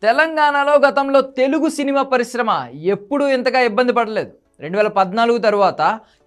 తెలంగాణలో గతంలో తెలుగు సినిమా పరిశ్రమ ఎప్పుడూ ఇంతగా ఇబ్బంది పడలేదు. 2014 తరువాత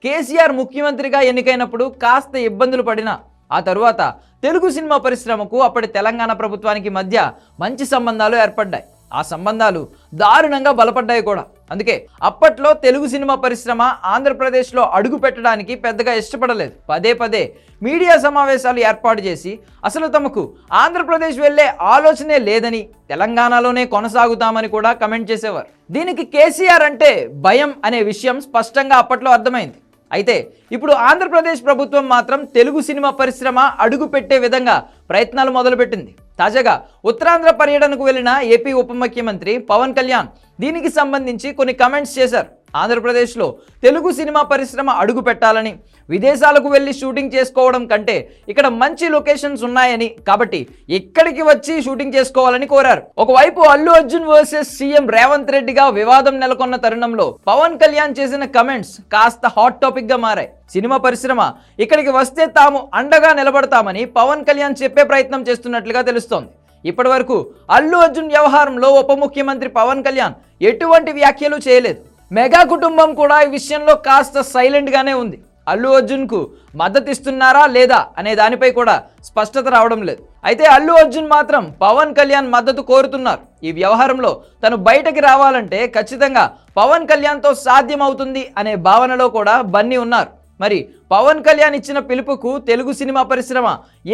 కేసీఆర్ ముఖ్యమంత్రిగా ఎన్నికైనప్పుడు కాస్త ఇబ్బందులు పడినా ఆ తరువాత తెలుగు సినిమా పరిశ్రమకు అప్పటి తెలంగాణ ప్రభుత్వానికి మధ్య మంచి సంబంధాలు ఏర్పడ్డాయి. ఆ సంబంధాలు దారుణంగా బలపడ్డాయి కూడా. అందుకే అప్పట్లో తెలుగు సినిమా పరిశ్రమ ఆంధ్రప్రదేశ్లో అడుగు పెట్టడానికి పెద్దగా ఇష్టపడలేదు. పదే పదే మీడియా సమావేశాలు ఏర్పాటు చేసి అసలు తమకు ఆంధ్రప్రదేశ్ వెళ్లే ఆలోచనే లేదని, తెలంగాణలోనే కొనసాగుతామని కూడా కమెంట్ చేసేవారు. దీనికి కేసీఆర్ అంటే భయం అనే విషయం స్పష్టంగా అప్పట్లో అర్థమైంది. అయితే ఇప్పుడు ఆంధ్రప్రదేశ్ ప్రభుత్వం మాత్రం తెలుగు సినిమా పరిశ్రమ అడుగు పెట్టే విధంగా ప్రయత్నాలు మొదలుపెట్టింది. తాజాగా ఉత్తరాంధ్ర పర్యటనకు వెళ్లిన ఏపీ ఉప ముఖ్యమంత్రి పవన్ కళ్యాణ్ దీనికి సంబంధించి కొన్ని కమెంట్స్ చేశారు. ఆంధ్రప్రదేశ్లో తెలుగు సినిమా పరిశ్రమ అడుగు పెట్టాలని, విదేశాలకు వెళ్ళి షూటింగ్ చేసుకోవడం కంటే ఇక్కడ మంచి లొకేషన్స్ ఉన్నాయని, కాబట్టి ఇక్కడికి వచ్చి షూటింగ్ చేసుకోవాలని కోరారు. ఒకవైపు అల్లు అర్జున్ వర్సెస్ సీఎం రేవంత్ రెడ్డిగా వివాదం నెలకొన్న తరుణంలో పవన్ కళ్యాణ్ చేసిన కమెంట్స్ కాస్త హాట్ టాపిక్ గా మారాయి. సినిమా పరిశ్రమ ఇక్కడికి వస్తే తాము అండగా నిలబడతామని పవన్ కళ్యాణ్ చెప్పే ప్రయత్నం చేస్తున్నట్లుగా తెలుస్తోంది. ఇప్పటి వరకు అల్లు అర్జున్ వ్యవహారంలో ఉప ముఖ్యమంత్రి పవన్ కళ్యాణ్ ఎటువంటి వ్యాఖ్యలు చేయలేదు. మెగా కుటుంబం కూడా ఈ విషయంలో కాస్త సైలెంట్ గానే ఉంది. అల్లు అర్జున్ కు మద్దతు ఇస్తున్నారా లేదా అనే దానిపై కూడా స్పష్టత రావడం లేదు. అయితే అల్లు అర్జున్ మాత్రం పవన్ కళ్యాణ్ మద్దతు కోరుతున్నారు. ఈ వ్యవహారంలో తను బయటకి రావాలంటే ఖచ్చితంగా పవన్ కళ్యాణ్తో సాధ్యం అవుతుంది అనే భావనలో కూడా బన్నీ ఉన్నారు. మరి పవన్ కళ్యాణ్ ఇచ్చిన పిలుపుకు తెలుగు సినిమా పరిశ్రమ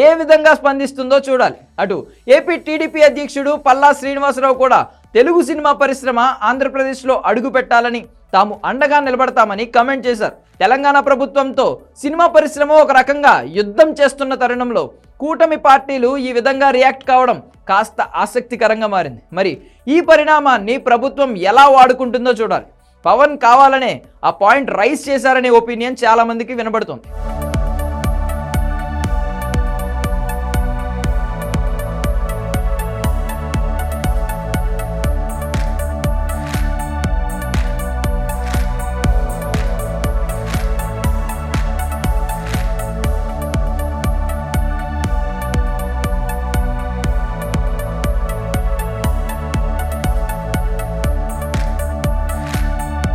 ఏ విధంగా స్పందిస్తుందో చూడాలి. అటు ఏపీ టీడీపీ అధ్యక్షుడు పల్లా శ్రీనివాసరావు కూడా తెలుగు సినిమా పరిశ్రమ ఆంధ్రప్రదేశ్లో అడుగు పెట్టాలని, తాము అండగా నిలబడతామని కమెంట్ చేశారు. తెలంగాణ ప్రభుత్వంతో సినిమా పరిశ్రమ ఒక రకంగా యుద్ధం చేస్తున్న తరుణంలో కూటమి పార్టీలు ఈ విధంగా రియాక్ట్ కావడం కాస్త ఆసక్తికరంగా మారింది. మరి ఈ పరిణామాన్ని ప్రభుత్వం ఎలా వాడుకుంటుందో చూడాలి. పవన్ కావాలనే ఆ పాయింట్ రైజ్ చేశారనే ఒపీనియన్ చాలా మందికి వినబడుతుంది.